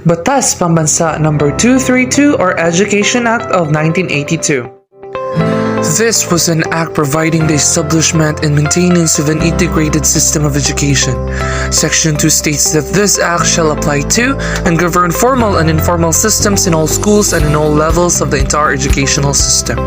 Batas Pambansa Number 232 or Education Act of 1982. This was an act providing the establishment and maintenance of an integrated system of education. Section 2 states that this act shall apply to and govern formal and informal systems in all schools and in all levels of the entire educational system.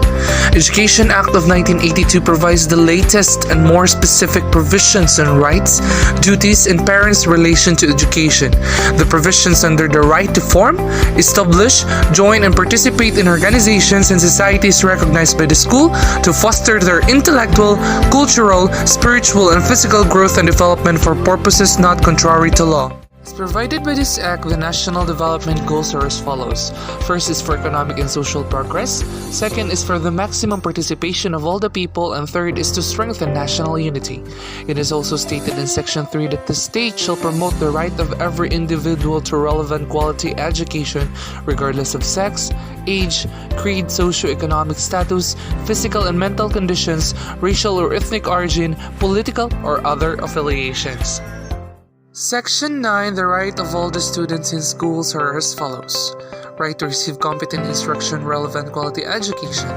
Education Act of 1982 provides the latest and more specific provisions on rights, duties, and parents' relation to education. The provisions under the right to form, establish, join, and participate in organizations and societies recognized by the school to foster their intellectual, cultural, spiritual, and physical growth and development for purposes not contrary to law. As provided by this act, the national development goals are as follows. First is for economic and social progress. Second is for the maximum participation of all the people. And third is to strengthen national unity. It is also stated in Section 3 that the state shall promote the right of every individual to relevant quality education regardless of sex, age, creed, socio-economic status, physical and mental conditions, racial or ethnic origin, political or other affiliations. Section 9. The right of all the students in schools are as follows. Right to receive competent instruction, relevant quality education.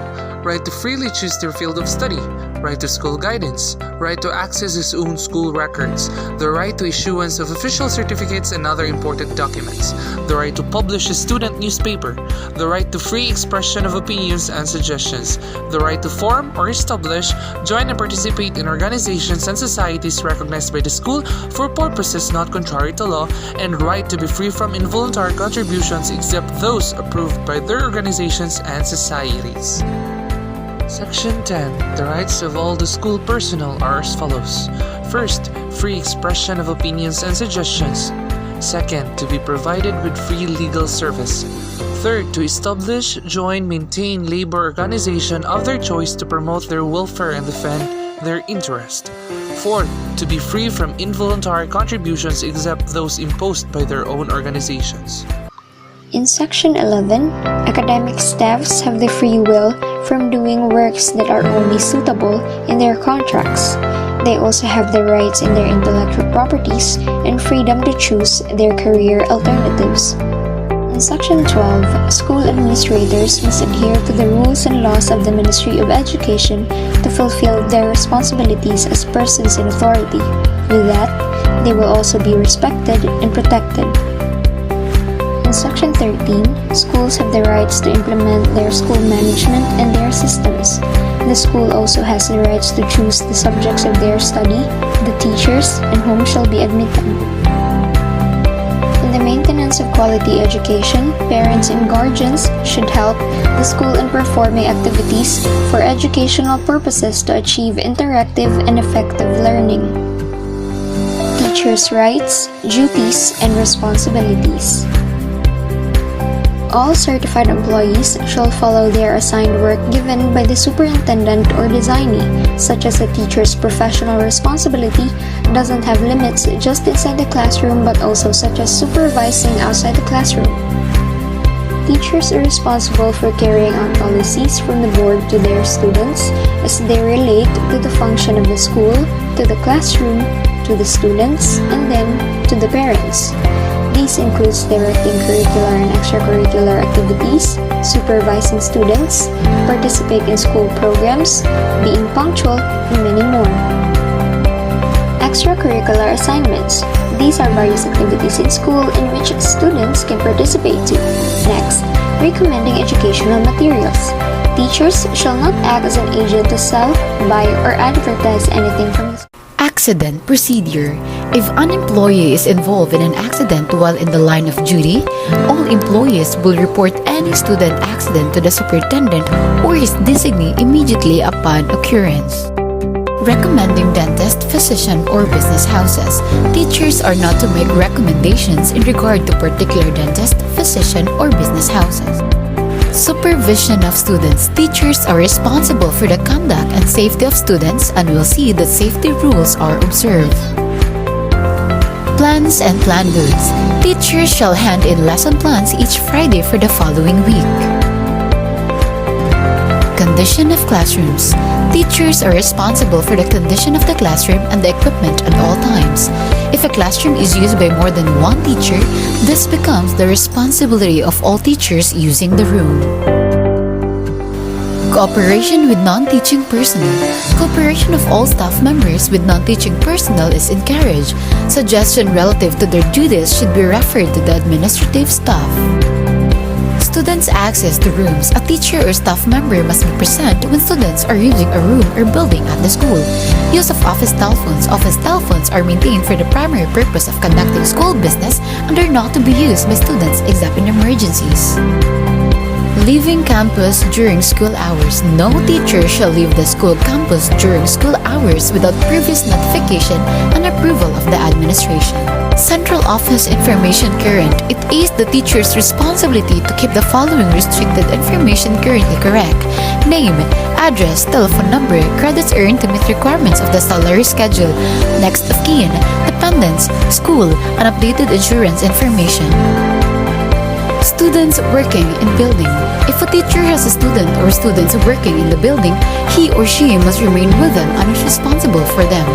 Right to freely choose their field of study. Right to school guidance. Right to access his own school records. The right to issuance of official certificates and other important documents. The right to publish a student newspaper. The right to free expression of opinions and suggestions. The right to form or establish, join and participate in organizations and societies recognized by the school for purposes not contrary to law, and right to be free from involuntary contributions except those approved by their organizations and societies. Section 10. The rights of all the school personnel are as follows. First, free expression of opinions and suggestions. Second, to be provided with free legal service. Third, to establish, join, maintain labor organization of their choice to promote their welfare and defend their interest. Fourth, to be free from involuntary contributions except those imposed by their own organizations. In Section 11, academic staffs have the free will from doing works that are only suitable in their contracts. They also have the rights in their intellectual properties and freedom to choose their career alternatives. In Section 12, school administrators must adhere to the rules and laws of the Ministry of Education to fulfill their responsibilities as persons in authority. With that, they will also be respected and protected. In Section 13, schools have the rights to implement their school management and their systems. The school also has the rights to choose the subjects of their study, the teachers, and whom shall be admitted. In the maintenance of quality education, parents and guardians should help the school in performing activities for educational purposes to achieve interactive and effective learning. Teachers' rights, duties, and responsibilities. All certified employees shall follow their assigned work given by the superintendent or designee, such as a teacher's professional responsibility doesn't have limits just inside the classroom but also such as supervising outside the classroom. Teachers are responsible for carrying out policies from the board to their students as they relate to the function of the school, to the classroom, to the students, and then to the parents. These includes directing curricular and extracurricular activities, supervising students, participate in school programs, being punctual, and many more. Extracurricular assignments. These are various activities in school in which students can participate to. Next, recommending educational materials. Teachers shall not act as an agent to sell, buy, or advertise anything from the school. Accident procedure. If an employee is involved in an accident while in the line of duty, all employees will report any student accident to the superintendent or his designee immediately upon occurrence. Recommending dentist, physician, or business houses. Teachers are not to make recommendations in regard to particular dentist, physician, or business houses. Supervision of students. Teachers are responsible for the conduct and safety of students and will see that safety rules are observed. Plans and plan goods. Teachers shall hand in lesson plans each Friday for the following week. Condition of classrooms. Teachers are responsible for the condition of the classroom and the equipment at all times. If a classroom is used by more than one teacher, this becomes the responsibility of all teachers using the room. Cooperation with non-teaching personnel. Cooperation of all staff members with non-teaching personnel is encouraged. Suggestion relative to their duties should be referred to the administrative staff. Students access to rooms. A teacher or staff member must be present when students are using a room or building at the school. Use of office telephones. Office telephones are maintained for the primary purpose of conducting school business and are not to be used by students except in emergencies. Leaving campus during school hours. No teacher shall leave the school campus during school hours without previous notification and approval of the administration. Central Office Information Current. It is the teacher's responsibility to keep the following restricted information currently correct: name, address, telephone number, credits earned to meet requirements of the salary schedule, next of kin, dependents, school, and updated insurance information. Students working in building. If a teacher has a student or students working in the building, he or she must remain with them and is responsible for them.